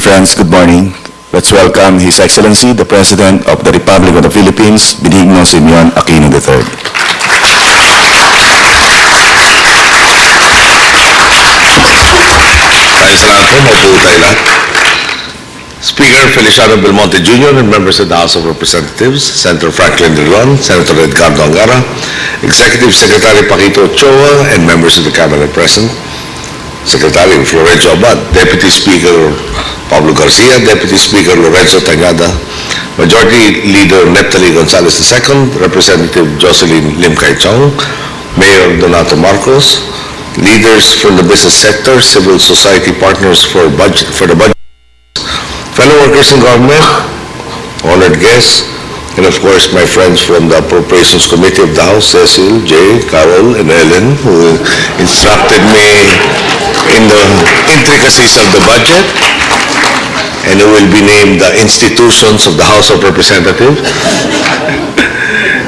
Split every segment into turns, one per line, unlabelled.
friends, good morning. Let's welcome His Excellency, the President of the Republic of the Philippines, Benigno Simeon Aquino III.
Maraming salamat po. Maupo tayo lahat. Speaker Feliciano Belmonte Jr. and members of the House of Representatives, Senator Franklin Drilon, Senator Edgardo Angara, Executive Secretary Paquito Ochoa, and members of the Cabinet present, Secretary Florencio Abad, Deputy Speaker Pablo Garcia, Deputy Speaker Lorenzo Tangada, Majority Leader Neptali Gonzalez II, Representative Jocelyn Lim Cai Chong, Mayor Donato Marcos, leaders from the business sector, civil society partners for the budget, fellow workers in government, honored guests, and of course my friends from the Appropriations Committee of the House, Cecil, Jay, Carol, and Ellen, who instructed me in the intricacies of the budget, and who will be named the institutions of the House of Representatives.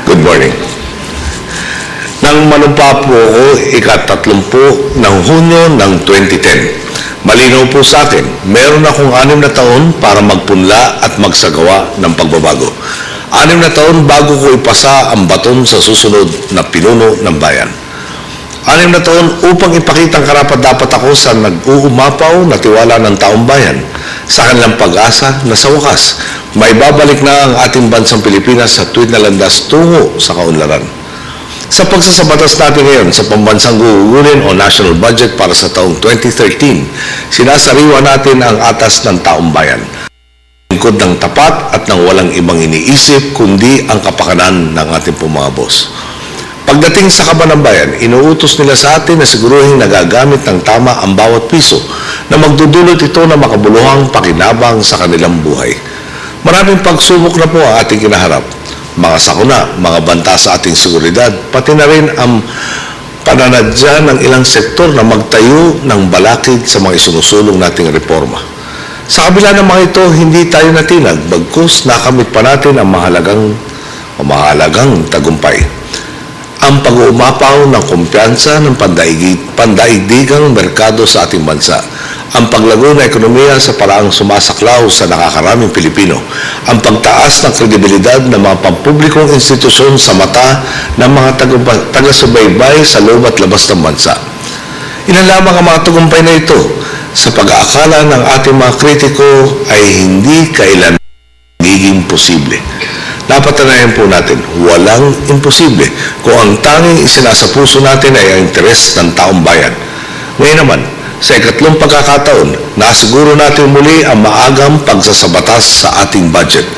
Good morning. Nang manumpa po ako, ika-30 ng Hunyo ng 2010. Malinaw po sa akin, meron akong 6 na taon para magpunla at magsagawa ng pagbabago. 6 na taon bago ko ipasa ang baton sa susunod na pinuno ng bayan. 6 na taon upang ipakitang karapat-dapat ako sa nag-uumapaw na tiwala ng taong bayan sa kanilang pag-asa na sa wakas, may babalik na ang ating bansang Pilipinas sa tuwid na landas tungo sa kaunlaran. Sa pagsasabatas natin ngayon sa pambansang gugulin o national budget para sa taong 2013, sinasariwa natin ang atas ng taong bayan. Lingkod ng tapat at ng walang ibang iniisip kundi ang kapakanan ng ating mga boss. Pagdating sa kaban ng bayan, inuutos nila sa atin na siguruhin nagagamit ng tama ang bawat piso na magdudulot ito na makabuluhang pakinabang sa kanilang buhay. Maraming pagsubok na po ang ating kinaharap. Mga sakuna, mga banta sa ating seguridad, pati na rin ang pananadya ng ilang sektor na magtayo ng balakid sa mga isinusulong nating reforma. Sa kabila ng mga ito, hindi tayo natinag, bagkus nakamit pa natin ang mahalagang tagumpay. Ang pag-uumapaw ng kumpiyansa ng pandaigdigang merkado sa ating bansa, ang paglago ng ekonomiya sa paraang sumasaklaw sa nakakaraming Pilipino, ang pagtaas ng kredibilidad ng mga pampublikong institusyon sa mata ng mga taga-subaybay sa loob at labas ng bansa. Ilan lamang ang mga tagumpay na ito sa pag-aakala ng ating mga kritiko ay hindi kailan magiging posible. Napatanayan po natin, walang imposible kung ang tanging isinasapuso natin ay ang interes ng taong bayan. Ngayon naman, sa ikatlong pagkakataon, nasiguro natin muli ang maagang pagsasabatas sa ating budget.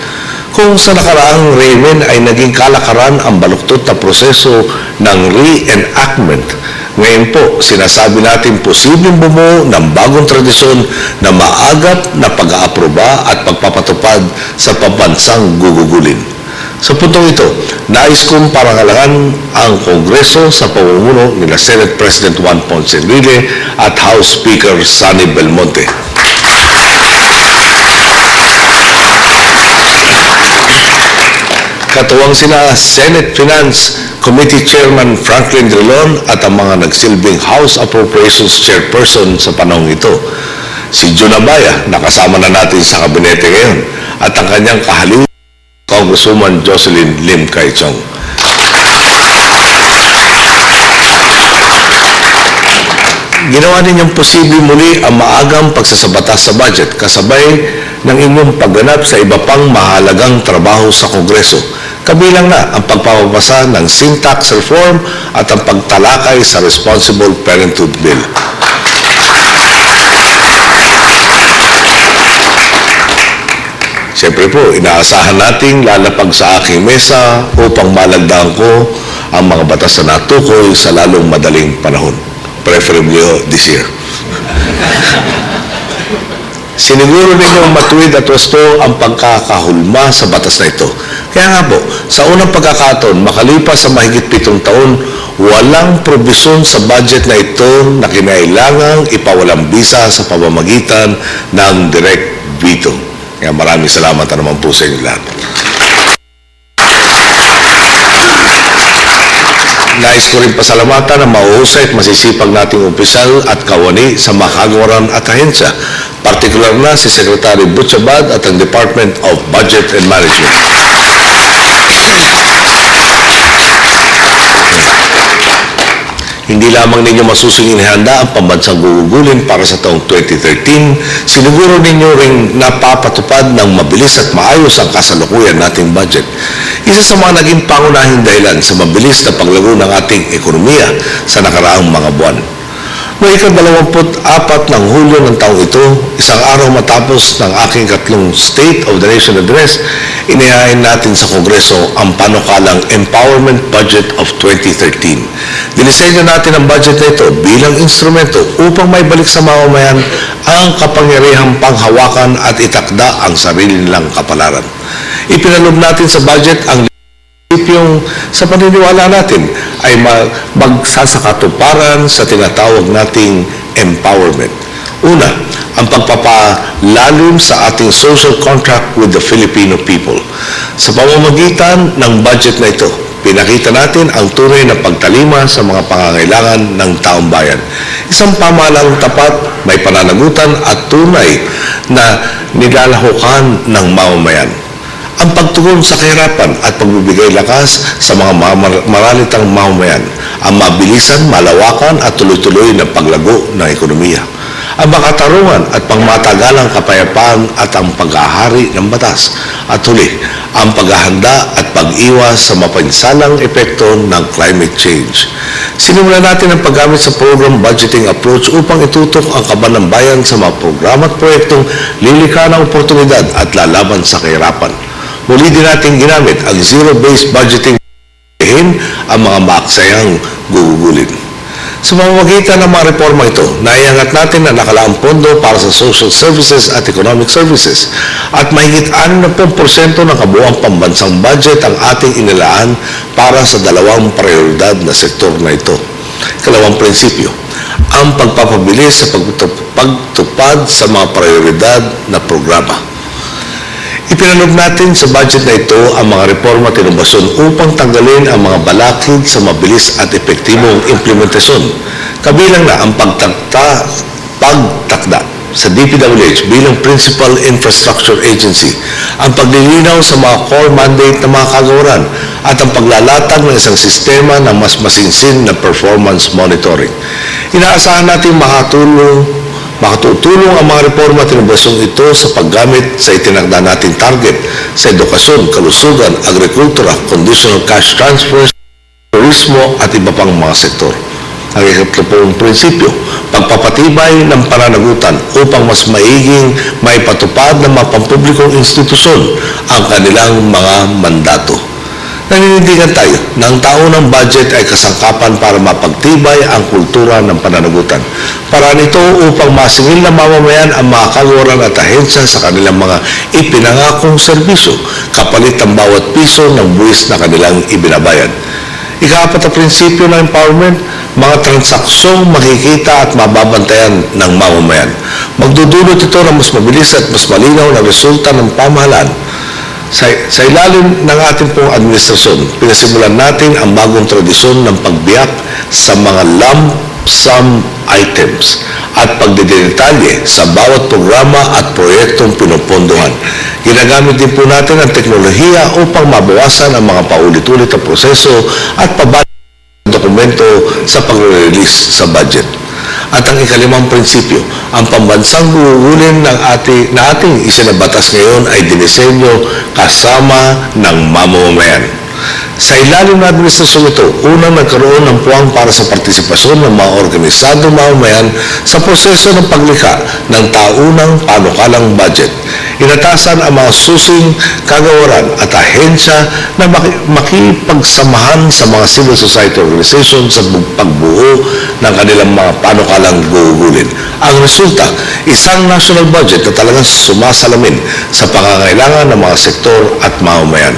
Kung sa nakaraang rehimen ay naging kalakaran ang baluktot na proseso ng reenactment, ngayon po, sinasabi natin posibleng bumuo ng bagong tradisyon na maagap na pag-aaproba at pagpapatupad sa pambansang gugugulin. Sa puntong ito, nais kong parangalangan ang Kongreso sa pamumuno ni Senate President Juan Ponce Enrile at House Speaker Sonny Belmonte. Katuwang sina Senate Finance Committee Chairman Franklin Drilon at ang mga nagsilbing House Appropriations Chairperson sa panahong ito. Si Jun Abaya, nakasama na natin sa kabinete ngayon, at ang kanyang kahaliw Congresswoman Jocelyn Lim Cai Chong. Ginawa ninyong posible muli ang maagang pagsasabatas sa budget kasabay ng inyong pagganap sa iba pang mahalagang trabaho sa Kongreso. Kabilang na ang pagpapabasa ng sin tax reform at ang pagtalakay sa Responsible Parenthood Bill. Siyempre po, inaasahan nating lalapag sa aking mesa upang malagdaan ko ang mga batas na natukoy sa lalong madaling panahon. Preferably this year. Siniguro ninyong matuwid at wasto ang pagkakahulma sa batas na ito. Kaya nga po, sa unang pagkakataon, makalipas sa mahigit 7 taon, walang probisyon sa budget na ito na kinailangang ipawalang bisa sa pamamagitan ng direct veto. Kaya maraming salamat na naman po sa inyo lahat. Nais ko rin pasalamatan ang mahuhusay at masisipag nating opisyal at kawani sa makagawaran at ahensya Partikular na si Secretary Butchabad at ang Department of Budget and Management. Hindi lamang ninyo masusing inihanda ang pambansang gugugulin para sa taong 2013, siniguro ninyo ring napapatupad ng mabilis at maayos ang kasalukuyan nating budget. Isa sa mga naging pangunahing dahilan sa mabilis na paglago ng ating ekonomiya sa nakaraang mga buwan. Noong ika-24 ng Hulyo ng taong ito, isang araw matapos ng aking katlong State of the Nation Address, inihain natin sa Kongreso ang panukalang Empowerment Budget of 2013. Dinisenyo natin ang budget na ito bilang instrumento upang may balik sa mamamayan ang kapangyarihang panghawakan at itakda ang sarili nilang kapalaran. Ipinalob natin sa budget ang yung sa paniniwala natin ay magsasakatuparan sa tinatawag nating empowerment. Una, ang pagpapalalim sa ating social contract with the Filipino people. Sa pamamagitan ng budget na ito, pinakita natin ang tunay na pagtalima sa mga pangangailangan ng taong bayan. Isang pamahalang tapat, may pananagutan at tunay na nilalahukan ng mamamayan. Ang pagtugon sa kahirapan at pagbibigay lakas sa mga maralitang mamamayan, ang mabilisan, malawakan at tuloy-tuloy na paglago ng ekonomiya, ang makatarungan at pangmatagalang kapayapaan at ang pag-ahari ng batas, at huli, ang paghahanda at pag-iwas sa mapinsalang epekto ng climate change. Sinimulan natin ang paggamit sa program budgeting approach upang itutok ang kaban ng bayan sa mga programa at proyektong lilikha ng oportunidad at lalaban sa kahirapan. Muli din natin ginamit ang zero-based budgeting ang mga maaksayang gugugulin. Sa pamamagitan ng mga reforma ito, naiangat natin na nakalaang pondo para sa social services at economic services at mahigit 60% ng kabuuang pambansang budget ang ating inilaan para sa dalawang prioridad na sektor na ito. Kalawang prinsipyo, ang pagpapabilis sa pagtupad sa mga prioridad na programa. Ipinanob natin sa budget na ito ang mga reforma at inobasyon upang tanggalin ang mga balakid sa mabilis at epektibong implementasyon. Kabilang na ang pagtakda sa DPWH bilang Principal Infrastructure Agency, ang paglilinaw sa mga core mandate ng mga kagawaran at ang paglalatag ng isang sistema ng mas masinsin na performance monitoring. Inaasahan natin makatutulong ang mga reforma at inobasyong ito sa paggamit sa itinakda nating target sa edukasyon, kalusugan, agrikultura, conditional cash transfers, turismo at iba pang mga sektor. Ang ikatlo pong prinsipyo, pagpapatibay ng pananagutan upang mas maiging maipatupad ng mga pampublikong institusyon ang kanilang mga mandato. Naninindigan tayo na ang taunang budget ay kasangkapan para mapagtibay ang kultura ng pananagutan. Paraan ito upang masingil na mamamayan ang mga kagawaran at ahensya sa kanilang mga ipinangakong serbisyo, kapalit ang bawat piso ng buwis na kanilang ibinabayad. Ika-4 na prinsipyo ng empowerment, mga transaksyong makikita at mababantayan ng mamamayan. Magdudulot ito ng mas mabilis at mas malinaw na resulta ng pamahalaan. Sa ilalim ng ating pong administrasyon, pinasimulan natin ang bagong tradisyon ng pagbiyak sa mga lump sum items at pagdedetalye sa bawat programa at proyektong pinupondohan. Ginagamit din po natin ang teknolohiya upang mabawasan ang mga paulit-ulit na proseso at pabalik ng dokumento sa pag-release sa budget. At ang ikalimang prinsipyo, ang pambansang gugulin na ating isinabatas ngayon ay dinisenyo kasama ng mamamayan. Sa ilalim ng administrasyon ito, unang nagkaroon ng puwang para sa partisipasyon ng mga organisadong mamamayan sa proseso ng paglikha ng taunang panukalang budget. Inatasan ang mga susing kagawaran at ahensya na makipagsamahan sa mga civil society organizations sa pagbuo ng kanilang mga panukalang gugulin. Ang resulta, isang national budget na talagang sumasalamin sa pangangailangan ng mga sektor at mamamayan.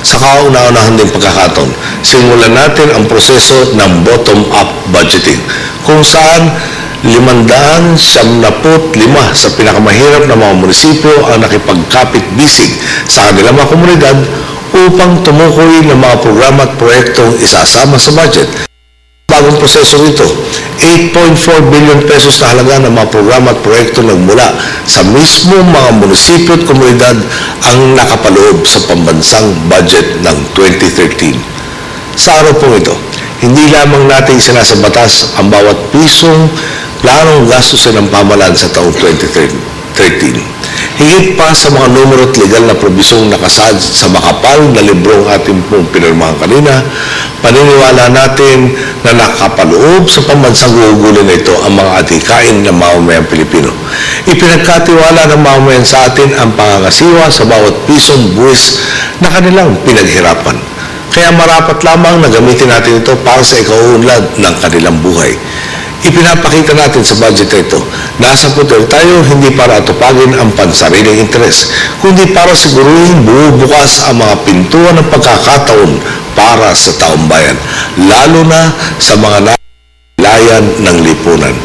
Sa kauna-unahan din pagkakataon, simulan natin ang proseso ng bottom-up budgeting, kung saan 575 sa pinakamahirap na mga munisipyo ang nakipagkapit-bisig sa kanilang mga komunidad upang tumukoy ng mga programa at proyektong isasama sa budget. bagong proseso nito. 8.4 billion pesos na halaga ng mga programa at proyekto nagmula sa mismo mga munisipyo at komunidad ang nakapaloob sa pambansang budget ng 2013. Sa araw pong ito, hindi lamang natin sinasabatas ang bawat pisong planong gastusin ng pamahalaan sa taong 2013. Higit pa sa mga numero at legal na probisyong nakasaad sa makapal na librong ating pong pinirmahan kanina, paniniwala natin na nakapaloob sa pambansang gugulan na ito ang mga atikain ng mamamayang Pilipino. Ipinagkatiwala ng mamamayan sa atin ang pangangasiwa sa bawat pisong buwis na kanilang pinaghirapan. Kaya marapat lamang na gamitin natin ito para sa ikauunlad ng kanilang buhay. Ipinapakita natin sa budget na ito, nasa puder tayo hindi para atupagin ang pansariling interes, kundi para siguruhin bubukas ang mga pintuan ng pagkakataon para sa taong bayan, lalo na sa mga layan ng lipunan.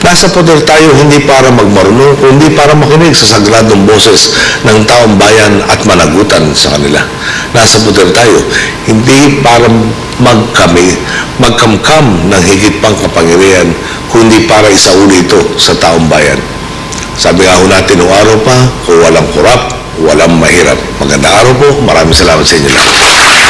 Nasa poder tayo hindi para magmarunong, kundi para makinig sa sagradong boses ng taong bayan at managutan sa kanila. Nasa poder tayo hindi para magkamkam ng higit pang kapangyarihan, kundi para isauli ito sa taong bayan. Sabi nga ho natin noong araw pa, kung walang kurap, walang mahirap. Magandang araw po, maraming salamat sa inyo lahat.